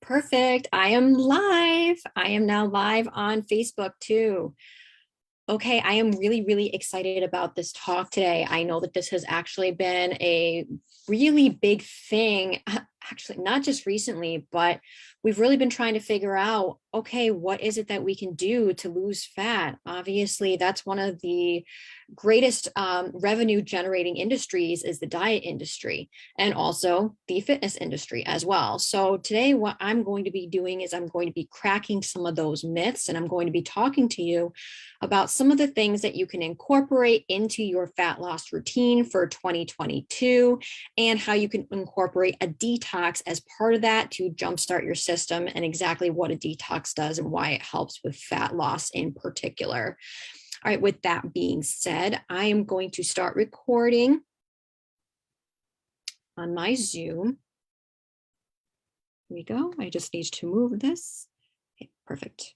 Perfect. I am live. I am now live on Facebook too. Okay, I am really, really excited about this talk today. I know that this has actually been a really big thing, actually, not just recently, but we've really been trying to figure out, okay, what is it that we can do to lose fat? Obviously, that's one of the greatest revenue generating industries is the diet industry and also the fitness industry as well. So today, what I'm going to be doing is I'm going to be cracking some of those myths, and I'm going to be talking to you about some of the things that you can incorporate into your fat loss routine for 2022 and how you can incorporate a detox as part of that to jumpstart your system and exactly what a detox does and why it helps with fat loss in particular. All right, with that being said, I am going to start recording on my Zoom. Here we go. I just need to move this. Okay, perfect.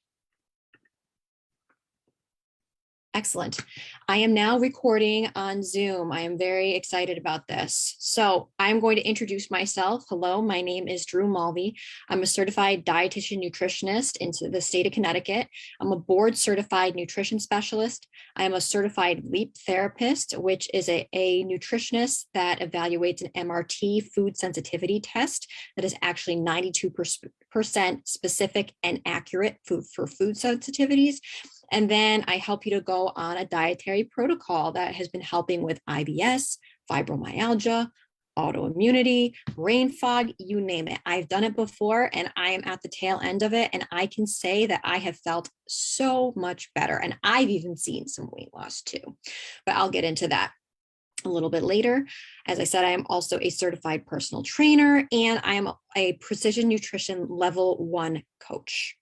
Excellent. I am now recording on Zoom. I am very excited about this. So I'm going to introduce myself. Hello, my name is Drew Mulvey. I'm a certified dietitian nutritionist in the state of Connecticut. I'm a board certified nutrition specialist. I am a certified LEAP therapist, which is a nutritionist that evaluates an MRT food sensitivity test that is actually 92% specific and accurate for food sensitivities. And then I help you to go on a dietary protocol that has been helping with IBS, fibromyalgia, autoimmunity, brain fog, you name it. I've done it before and I am at the tail end of it. And I can say that I have felt so much better. And I've even seen some weight loss too. But I'll get into that a little bit later. As I said, I am also a certified personal trainer and I am a precision nutrition level 1 coach.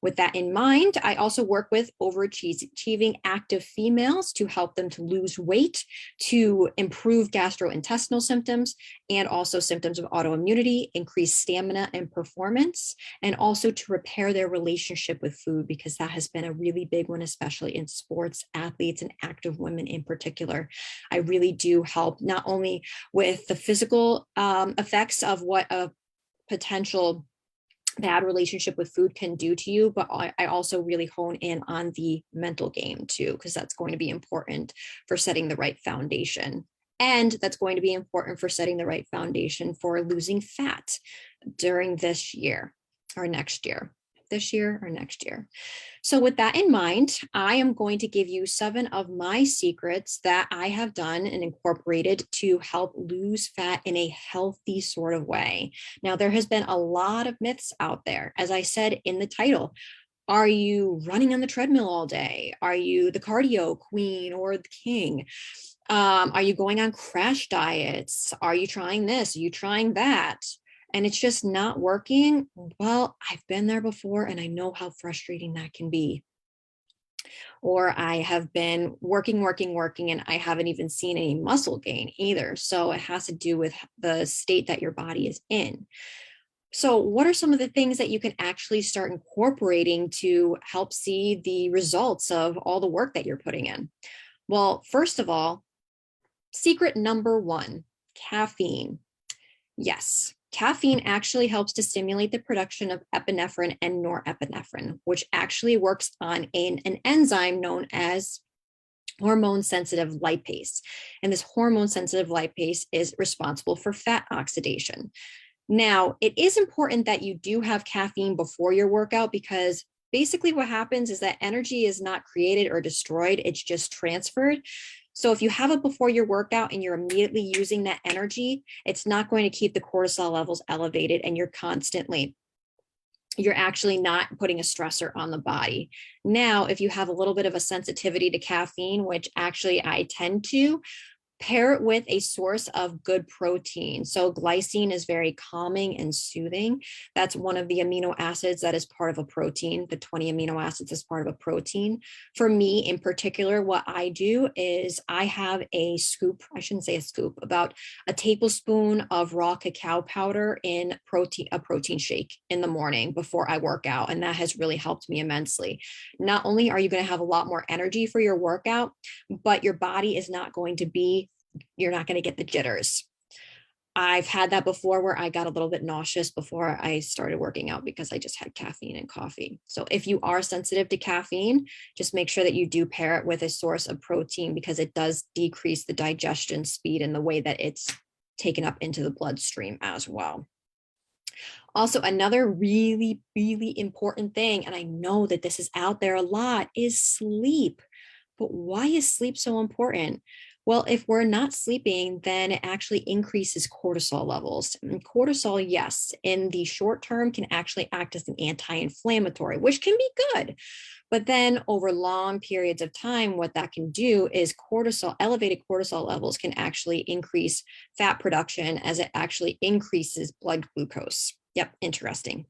With that in mind, I also work with overachieving active females to help them to lose weight, to improve gastrointestinal symptoms, and also symptoms of autoimmunity, increase stamina and performance, and also to repair their relationship with food, because that has been a really big one, especially in sports athletes and active women in particular. I really do help not only with the physical effects of what a potential bad relationship with food can do to you, but I also really hone in on the mental game too, because that's going to be important for setting the right foundation. And that's going to be important for setting the right foundation for losing fat during this year or next year. This year or next year. So with that in mind, I am going to give you 7 of my secrets that I have done and incorporated to help lose fat in a healthy sort of way. Now, there has been a lot of myths out there. As I said in the title, are you running on the treadmill all day? Are you the cardio queen or the king? Are you going on crash diets? Are you trying this? Are you trying that? And it's just not working. Well, I've been there before and I know how frustrating that can be. Or I have been working, and I haven't even seen any muscle gain either. So it has to do with the state that your body is in. So what are some of the things that you can actually start incorporating to help see the results of all the work that you're putting in? Well, first of all, secret number 1, caffeine. Yes. Caffeine actually helps to stimulate the production of epinephrine and norepinephrine, which actually works on an enzyme known as hormone-sensitive lipase. And this hormone-sensitive lipase is responsible for fat oxidation. Now, it is important that you do have caffeine before your workout, because basically what happens is that energy is not created or destroyed, it's just transferred. So if you have it before your workout and you're immediately using that energy, it's not going to keep the cortisol levels elevated, and you're actually not putting a stressor on the body. Now, if you have a little bit of a sensitivity to caffeine, which actually I tend to, pair it with a source of good protein. So glycine is very calming and soothing. That's one of the amino acids that is part of a protein. The 20 amino acids is part of a protein. For me in particular, what I do is I have a scoop, I shouldn't say a scoop, about a tablespoon of raw cacao powder in a protein shake in the morning before I work out. And that has really helped me immensely. Not only are you going to have a lot more energy for your workout, but your body is not going to be, you're not going to get the jitters. I've had that before where I got a little bit nauseous before I started working out because I just had caffeine and coffee. So if you are sensitive to caffeine, just make sure that you do pair it with a source of protein because it does decrease the digestion speed and the way that it's taken up into the bloodstream as well. Also, another really, really important thing, and I know that this is out there a lot, is sleep. But why is sleep so important? Well, if we're not sleeping, then it actually increases cortisol levels. And cortisol, yes, in the short term can actually act as an anti-inflammatory, which can be good. But then over long periods of time, what that can do is elevated cortisol levels can actually increase fat production as it actually increases blood glucose. Yep, interesting.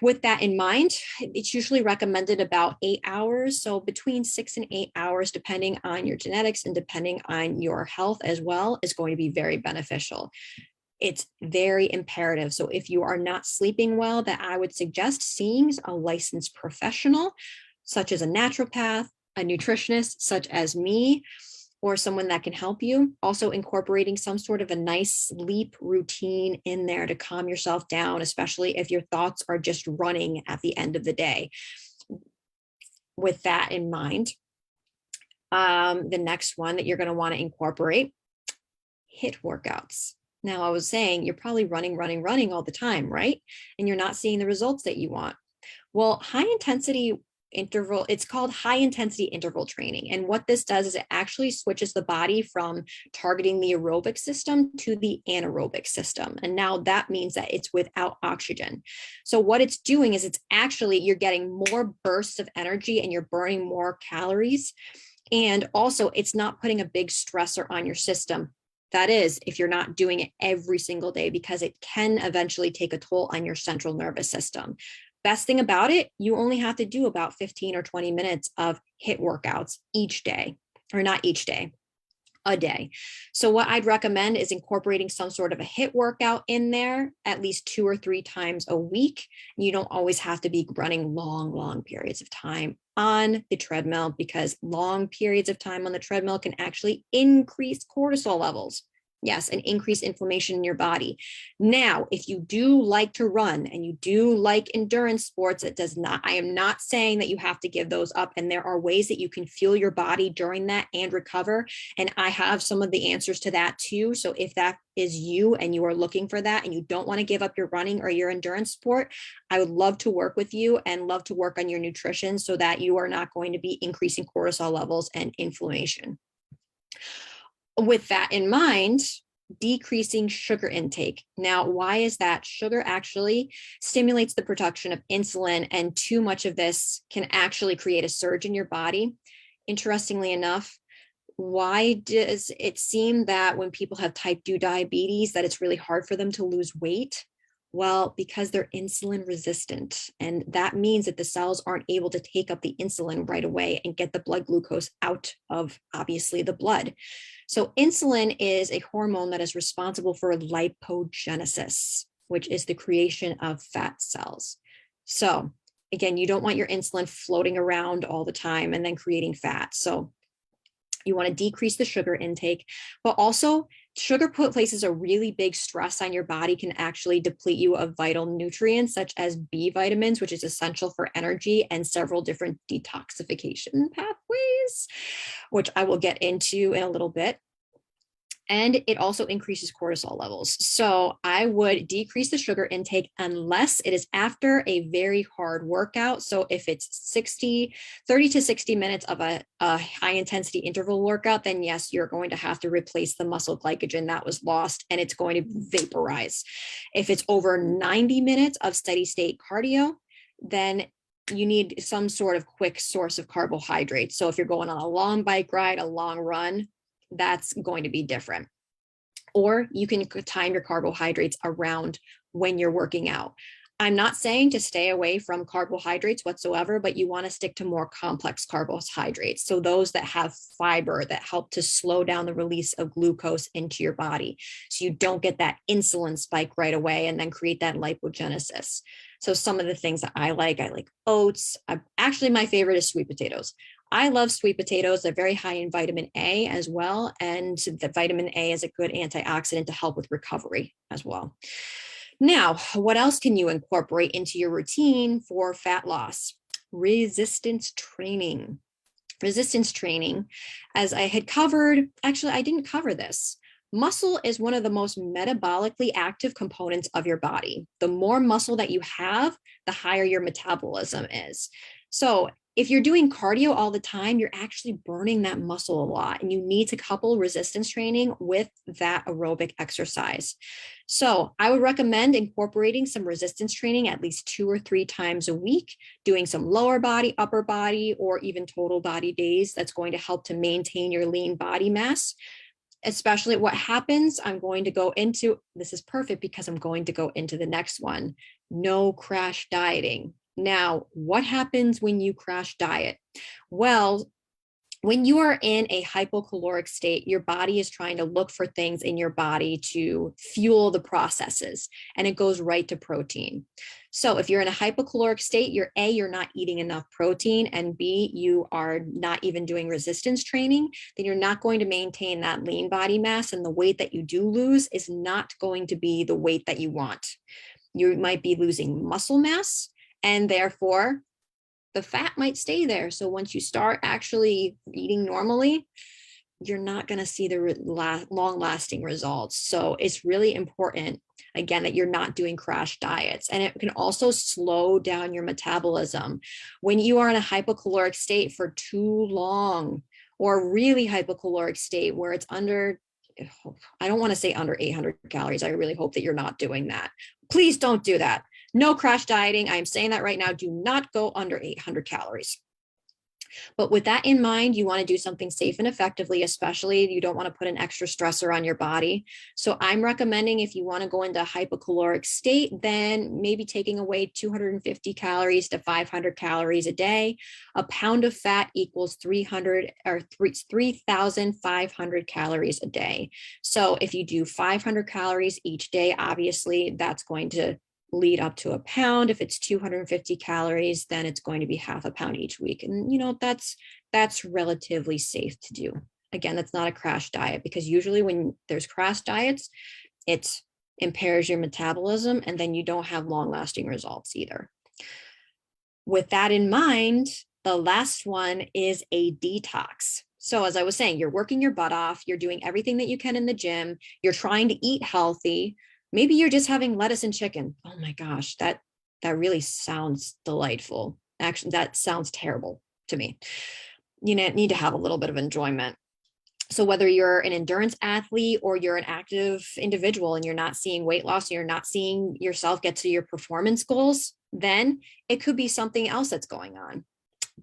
With that in mind, it's usually recommended about 8 hours. So between 6 and 8 hours, depending on your genetics and depending on your health as well, is going to be very beneficial. It's very imperative. So if you are not sleeping well, that I would suggest seeing a licensed professional, such as a naturopath, a nutritionist, such as me, or someone that can help you. Also incorporating some sort of a nice sleep routine in there to calm yourself down, especially if your thoughts are just running at the end of the day. With that in mind, the next one that you're going to want to incorporate, HIIT workouts. Now, I was saying you're probably running all the time, right? And you're not seeing the results that you want. Well, it's called high intensity interval training. And what this does is it actually switches the body from targeting the aerobic system to the anaerobic system. And now that means that it's without oxygen. So what it's doing is you're getting more bursts of energy and you're burning more calories. And also it's not putting a big stressor on your system. That is, if you're not doing it every single day, because it can eventually take a toll on your central nervous system. Best thing about it, you only have to do about 15 or 20 minutes of HIIT workouts each day, or not each day, a day. So what I'd recommend is incorporating some sort of a HIIT workout in there at least 2 or 3 times a week. You don't always have to be running long periods of time on the treadmill, because long periods of time on the treadmill can actually increase cortisol levels. Yes, and increase inflammation in your body. Now, if you do like to run and you do like endurance sports, I am not saying that you have to give those up. And there are ways that you can fuel your body during that and recover. And I have some of the answers to that too. So if that is you and you are looking for that and you don't want to give up your running or your endurance sport, I would love to work with you and love to work on your nutrition so that you are not going to be increasing cortisol levels and inflammation. With that in mind, decreasing sugar intake. Now, why is that? Sugar actually stimulates the production of insulin, and too much of this can actually create a surge in your body. Interestingly enough, why does it seem that when people have type 2 diabetes, that it's really hard for them to lose weight? Well, because they're insulin resistant. And that means that the cells aren't able to take up the insulin right away and get the blood glucose out of, obviously, the blood. So insulin is a hormone that is responsible for lipogenesis, which is the creation of fat cells. So again, you don't want your insulin floating around all the time and then creating fat. So you want to decrease the sugar intake, but also sugar places a really big stress on your body, can actually deplete you of vital nutrients such as B vitamins, which is essential for energy, and several different detoxification pathways, which I will get into in a little bit. And it also increases cortisol levels. So I would decrease the sugar intake unless it is after a very hard workout. So if it's 30 to 60 minutes of a high intensity interval workout, then yes, you're going to have to replace the muscle glycogen that was lost and it's going to vaporize. If it's over 90 minutes of steady state cardio, then you need some sort of quick source of carbohydrates. So if you're going on a long bike ride, a long run, that's going to be different. Or you can time your carbohydrates around when you're working out. I'm not saying to stay away from carbohydrates whatsoever, but you want to stick to more complex carbohydrates. So those that have fiber that help to slow down the release of glucose into your body. So you don't get that insulin spike right away and then create that lipogenesis. So some of the things that I like oats. Actually, my favorite is sweet potatoes. I love sweet potatoes. They're very high in vitamin A as well. And the vitamin A is a good antioxidant to help with recovery as well. Now, what else can you incorporate into your routine for fat loss? Resistance training. Resistance training, as I had covered, actually, I didn't cover this. Muscle is one of the most metabolically active components of your body. The more muscle that you have, the higher your metabolism is. So if you're doing cardio all the time, you're actually burning that muscle a lot, and you need to couple resistance training with that aerobic exercise. So I would recommend incorporating some resistance training at least 2 or 3 times a week, doing some lower body, upper body, or even total body days. That's going to help to maintain your lean body mass. Especially what happens, I'm going to go into, this is perfect because I'm going to go into the next one, no crash dieting. Now, what happens when you crash diet? Well, when you are in a hypocaloric state, your body is trying to look for things in your body to fuel the processes, and it goes right to protein. So if you're in a hypocaloric state, you're not eating enough protein, and B, you are not even doing resistance training, then you're not going to maintain that lean body mass, and the weight that you do lose is not going to be the weight that you want. You might be losing muscle mass, and therefore the fat might stay there. So once you start actually eating normally, you're not going to see the long lasting results. So it's really important, again, that you're not doing crash diets. And it can also slow down your metabolism. When you are in a hypocaloric state for too long, or really hypocaloric state where it's under, I don't want to say under 800 calories. I really hope that you're not doing that. Please don't do that. No crash dieting. I'm saying that right now. Do not go under 800 calories. But with that in mind, you want to do something safe and effectively, especially you don't want to put an extra stressor on your body. So I'm recommending, if you want to go into a hypocaloric state, then maybe taking away 250 calories to 500 calories a day. A pound of fat equals 3,500 calories a day. So if you do 500 calories each day, obviously that's going to lead up to a pound. If it's 250 calories, then it's going to be half a pound each week. And that's relatively safe to do. Again, that's not a crash diet, because usually when there's crash diets, it impairs your metabolism, and then you don't have long-lasting results either. With that in mind, the last one is a detox. So as I was saying, you're working your butt off, you're doing everything that you can in the gym, you're trying to eat healthy. Maybe you're just having lettuce and chicken. Oh my gosh, that really sounds delightful. Actually, that sounds terrible to me. You need to have a little bit of enjoyment. So whether you're an endurance athlete or you're an active individual and you're not seeing weight loss, and you're not seeing yourself get to your performance goals, then it could be something else that's going on.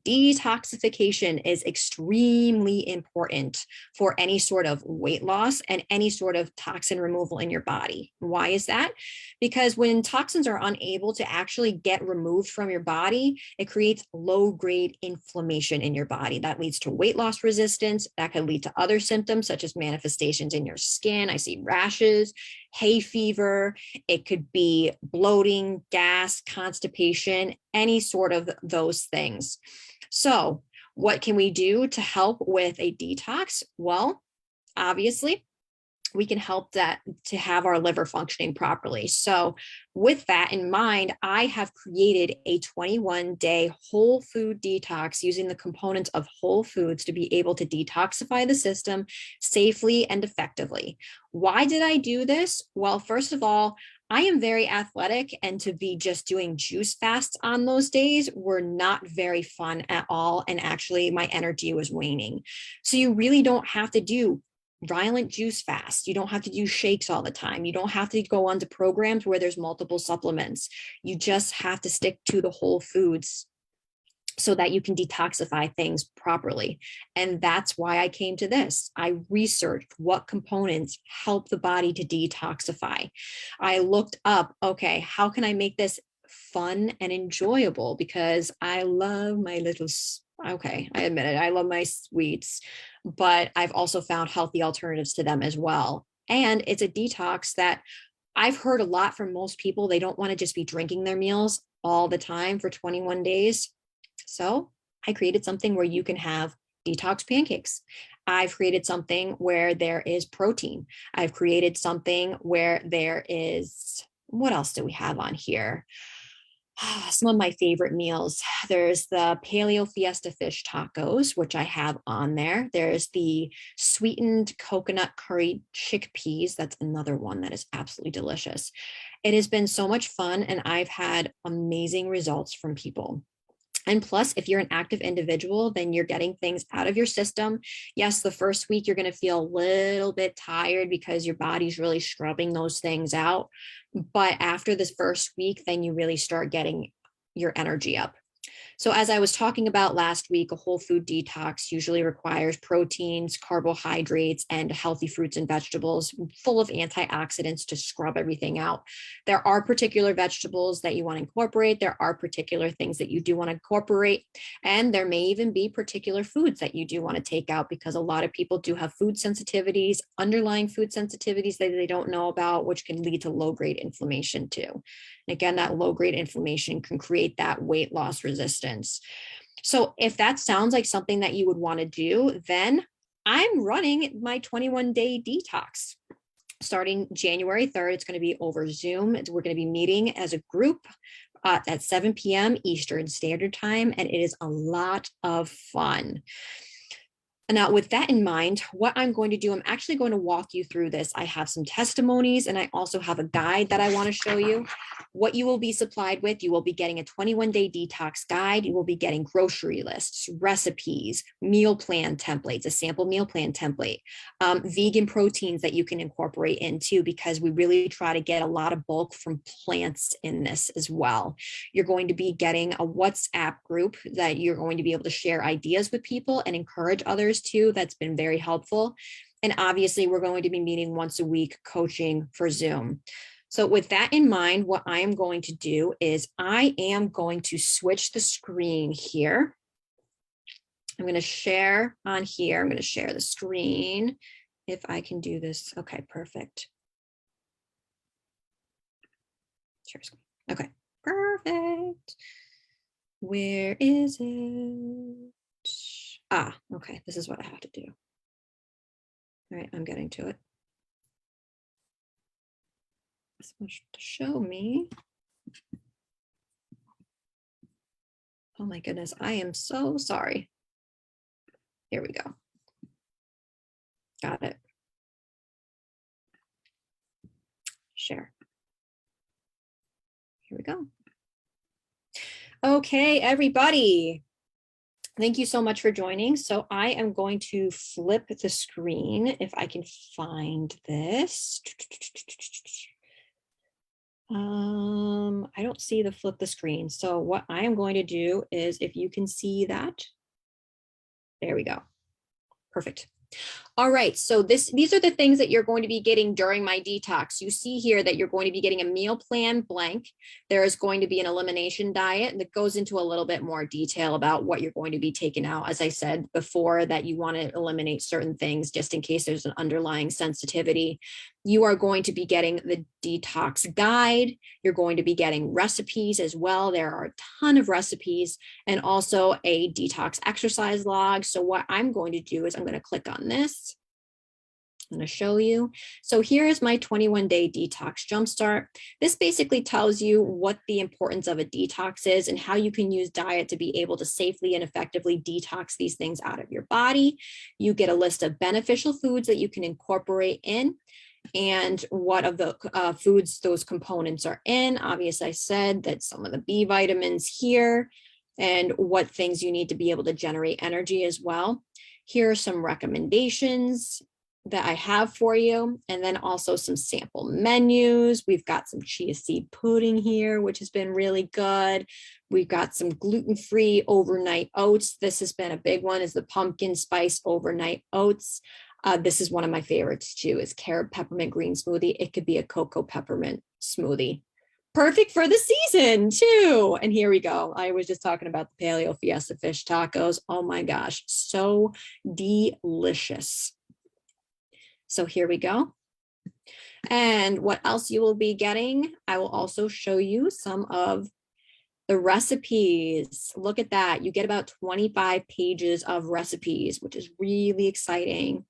Detoxification is extremely important for any sort of weight loss and any sort of toxin removal in your body. Why is that? Because when toxins are unable to actually get removed from your body, it creates low-grade inflammation in your body. That leads to weight loss resistance. That can lead to other symptoms such as manifestations in your skin. I see rashes, hay fever. It could be bloating, gas, constipation, any sort of those things. So what can we do to help with a detox? Well, obviously, we can help that to have our liver functioning properly. So with that in mind, I have created a 21-day whole food detox using the components of whole foods to be able to detoxify the system safely and effectively. Why did I do this? Well, first of all, I am very athletic, and to be just doing juice fasts on those days were not very fun at all. And actually my energy was waning. So you really don't have to do violent juice fast. You don't have to do shakes all the time. You don't have to go onto programs where there's multiple supplements. You just have to stick to the whole foods so that you can detoxify things properly. And that's why I came to this. I researched what components help the body to detoxify. I looked up, okay, how can I make this fun and enjoyable? Because I love my little, okay, I admit it, I love my sweets, but I've also found healthy alternatives to them as well. And it's a detox that I've heard a lot from most people. They don't want to just be drinking their meals all the time for 21 days. So I created something where you can have detox pancakes. I've created something where there is protein. I've created something where there is, what else do we have on here? Some of my favorite meals. There's the Paleo Fiesta fish tacos, which I have on there. There's the sweetened coconut curry chickpeas. That's another one that is absolutely delicious. It has been so much fun, and I've had amazing results from people. And plus, if you're an active individual, then you're getting things out of your system. Yes, the first week you're going to feel a little bit tired because your body's really scrubbing those things out. But after this first week, then you really start getting your energy up. So as I was talking about last week, a whole food detox usually requires proteins, carbohydrates, and healthy fruits and vegetables full of antioxidants to scrub everything out. There are particular vegetables that you want to incorporate. There are particular things that you do want to incorporate. And there may even be particular foods that you do want to take out, because a lot of people do have food sensitivities, underlying food sensitivities that they don't know about, which can lead to low-grade inflammation too. And again, that low-grade inflammation can create that weight loss resistance. So if that sounds like something that you would want to do, then I'm running my 21-day detox. Starting January 3rd, it's going to be over Zoom. We're going to be meeting as a group at 7 p.m. Eastern Standard Time, and it is a lot of fun. Now, with that in mind, what I'm going to do, I'm actually going to walk you through this. I have some testimonies, and I also have a guide that I want to show you. What you will be supplied with, you will be getting a 21-day detox guide. You will be getting grocery lists, recipes, meal plan templates, a sample meal plan template, vegan proteins that you can incorporate into, because we really try to get a lot of bulk from plants in this as well. You're going to be getting a WhatsApp group that you're going to be able to share ideas with people and encourage others too. That's been very helpful. And obviously, we're going to be meeting once a week coaching for Zoom. So with that in mind, what I am going to do is I am going to switch the screen here. I'm going to share on here. I'm going to share the screen if I can do this. Okay, perfect. Share screen. Okay, perfect. Where is it? Okay, this is what I have to do. All right, I'm getting to it. So much to show me. Oh my goodness, I am so sorry. Here we go. Got it. Share. Here we go. Okay, everybody. Thank you so much for joining. So I am going to flip the screen if I can find this. I don't see the flip the screen. So what I am going to do is, if you can see that, there we go. Perfect. All right, so these are the things that you're going to be getting during my detox. You see here that you're going to be getting a meal plan blank. There is going to be an elimination diet that goes into a little bit more detail about what you're going to be taking out. As I said before, that you want to eliminate certain things just in case there's an underlying sensitivity. You are going to be getting the detox guide. You're going to be getting recipes as well. There are a ton of recipes, and also a detox exercise log. So what I'm going to do is I'm going to click on this. I'm going to show you. So here is my 21-day Detox Jumpstart. This basically tells you what the importance of a detox is and how you can use diet to be able to safely and effectively detox these things out of your body. You get a list of beneficial foods that you can incorporate in, and what of the foods those components are in. Obviously, I said that some of the B vitamins here, and what things you need to be able to generate energy as well. Here are some recommendations that I have for you, and then also some sample menus. We've got some chia seed pudding here, which has been really good. We've got some gluten-free overnight oats. This has been a big one, is the pumpkin spice overnight oats. This is one of my favorites too, is carob peppermint green smoothie. It could be a cocoa peppermint smoothie. Perfect for the season too. And here we go. I was just talking about the Paleo Fiesta fish tacos. Oh my gosh, so delicious. So here we go. And what else you will be getting, I will also show you some of The recipes, look at that. You get about 25 pages of recipes, which is really exciting.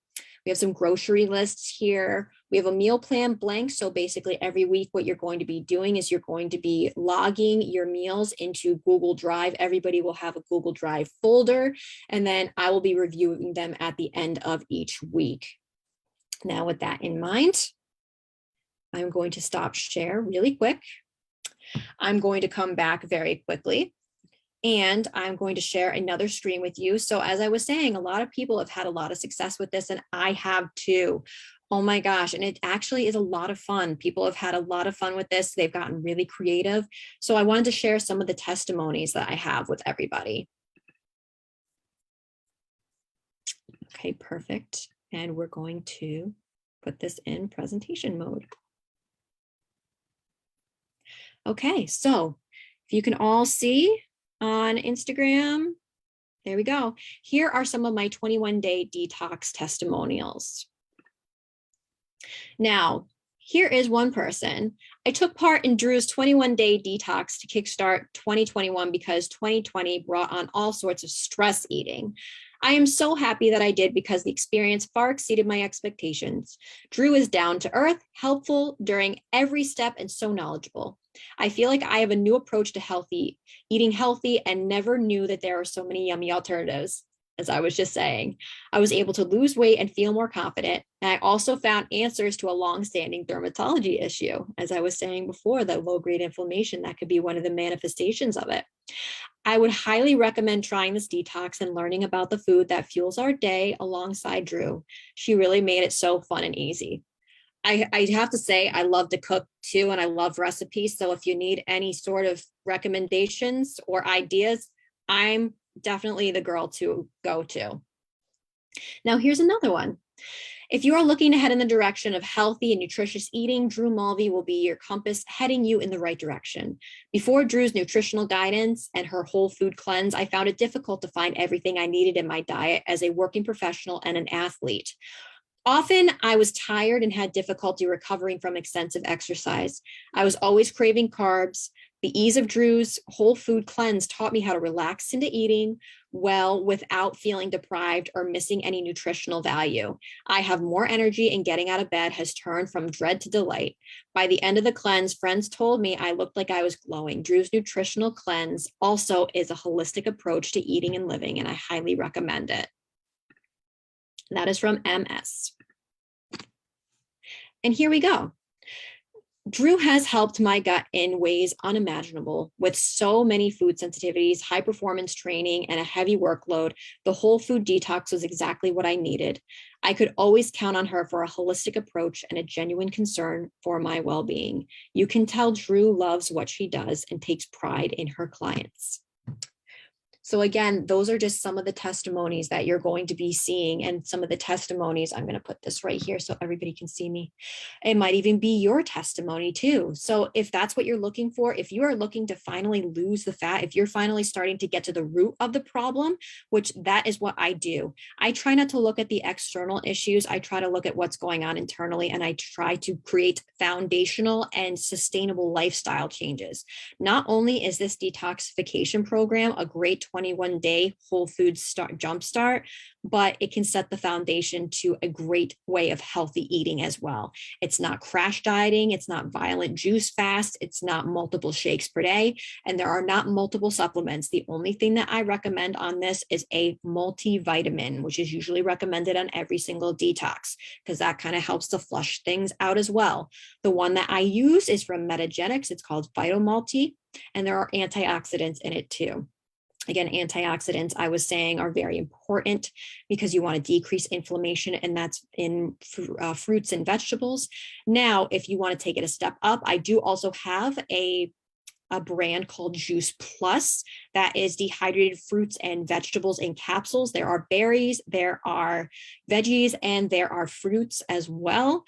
We have some grocery lists here. We have a meal plan blank. So basically every week, what you're going to be doing is you're going to be logging your meals into Google Drive. Everybody will have a Google Drive folder, and then I will be reviewing them at the end of each week. Now, with that in mind, I'm going to stop share really quick. I'm going to come back very quickly. And I'm going to share another screen with you. So as I was saying, a lot of people have had a lot of success with this, and I have too. Oh my gosh. And it actually is a lot of fun. People have had a lot of fun with this. They've gotten really creative. So I wanted to share some of the testimonies that I have with everybody. Okay, perfect. And we're going to put this in presentation mode. Okay, so if you can all see on Instagram, there we go. Here are some of my 21-day detox testimonials. Now, here is one person. I took part in Drew's 21-day detox to kickstart 2021 because 2020 brought on all sorts of stress eating. I am so happy that I did because the experience far exceeded my expectations. Drew is down to earth, helpful during every step, and so knowledgeable. I feel like I have a new approach to eating healthy, and never knew that there are so many yummy alternatives. As I was just saying, I was able to lose weight and feel more confident. And I also found answers to a long-standing dermatology issue. As I was saying before, that low-grade inflammation, that could be one of the manifestations of it. I would highly recommend trying this detox and learning about the food that fuels our day alongside Drew. She really made it so fun and easy. I have to say, I love to cook too, and I love recipes. So if you need any sort of recommendations or ideas, I'm definitely the girl to go to. Now, here's another one. If you are looking to head in the direction of healthy and nutritious eating, Drew Mulvey will be your compass, heading you in the right direction. Before Drew's nutritional guidance and her whole food cleanse, I found it difficult to find everything I needed in my diet as a working professional and an athlete. Often I was tired and had difficulty recovering from extensive exercise. I was always craving carbs. The ease of Drew's whole food cleanse taught me how to relax into eating well without feeling deprived or missing any nutritional value. I have more energy, and getting out of bed has turned from dread to delight. By the end of the cleanse, friends told me I looked like I was glowing. Drew's nutritional cleanse also is a holistic approach to eating and living, and I highly recommend it. That is from MS. And here we go. Drew has helped my gut in ways unimaginable. With so many food sensitivities, high performance training, and a heavy workload, the whole food detox was exactly what I needed. I could always count on her for a holistic approach and a genuine concern for my well-being. You can tell Drew loves what she does and takes pride in her clients. So again, those are just some of the testimonies that you're going to be seeing, and some of the testimonies, I'm going to put this right here so everybody can see me. It might even be your testimony too. So if that's what you're looking for, if you are looking to finally lose the fat, if you're finally starting to get to the root of the problem, which that is what I do. I try not to look at the external issues. I try to look at what's going on internally, and I try to create foundational and sustainable lifestyle changes. Not only is this detoxification program a great 21-day whole foods jumpstart, but it can set the foundation to a great way of healthy eating as well. It's not crash dieting. It's not violent juice fast. It's not multiple shakes per day. And there are not multiple supplements. The only thing that I recommend on this is a multivitamin, which is usually recommended on every single detox, because that kind of helps to flush things out as well. The one that I use is from Metagenics. It's called Vitomulti, and there are antioxidants in it too. Again, antioxidants, I was saying, are very important because you want to decrease inflammation, and that's in fruits and vegetables. Now, if you want to take it a step up, I do also have a brand called Juice Plus that is dehydrated fruits and vegetables in capsules. There are berries, there are veggies, and there are fruits as well.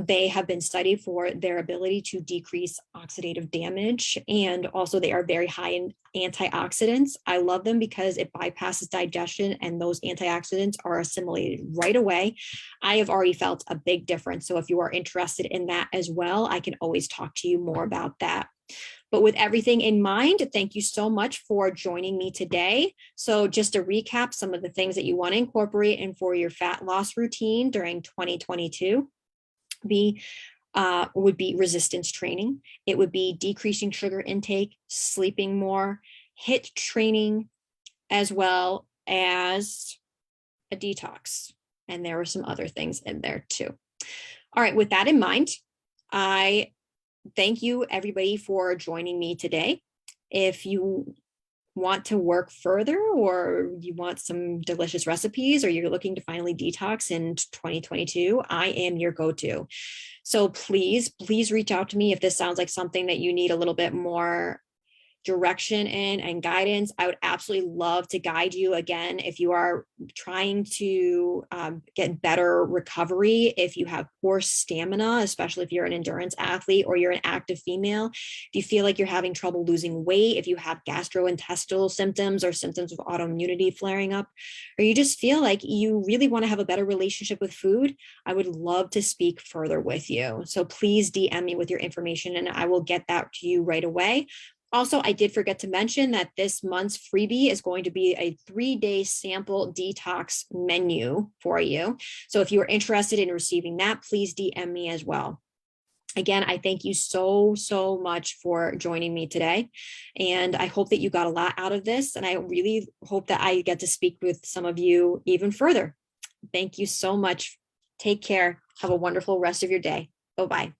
They have been studied for their ability to decrease oxidative damage, and also they are very high in antioxidants. I love them because it bypasses digestion, and those antioxidants are assimilated right away. I have already felt a big difference. So if you are interested in that as well, I can always talk to you more about that. But with everything in mind, thank you so much for joining me today. So just to recap some of the things that you want to incorporate in for your fat loss routine during 2022, would be resistance training. It would be decreasing sugar intake, sleeping more, HIIT training, as well as a detox. And there were some other things in there too. All right, with that in mind, I thank you everybody for joining me today. If you want to work further, or you want some delicious recipes, or you're looking to finally detox in 2022, I am your go-to. So please reach out to me if this sounds like something that you need a little bit more direction in and guidance. I would absolutely love to guide you. Again, if you are trying to get better recovery, if you have poor stamina, especially if you're an endurance athlete or you're an active female, if you feel like you're having trouble losing weight, if you have gastrointestinal symptoms or symptoms of autoimmunity flaring up, or you just feel like you really want to have a better relationship with food, I would love to speak further with you. So please DM me with your information and I will get that to you right away. Also, I did forget to mention that this month's freebie is going to be a 3-day sample detox menu for you. So if you are interested in receiving that, please DM me as well. Again, I thank you so much for joining me today. And I hope that you got a lot out of this. And I really hope that I get to speak with some of you even further. Thank you so much. Take care. Have a wonderful rest of your day. Bye-bye.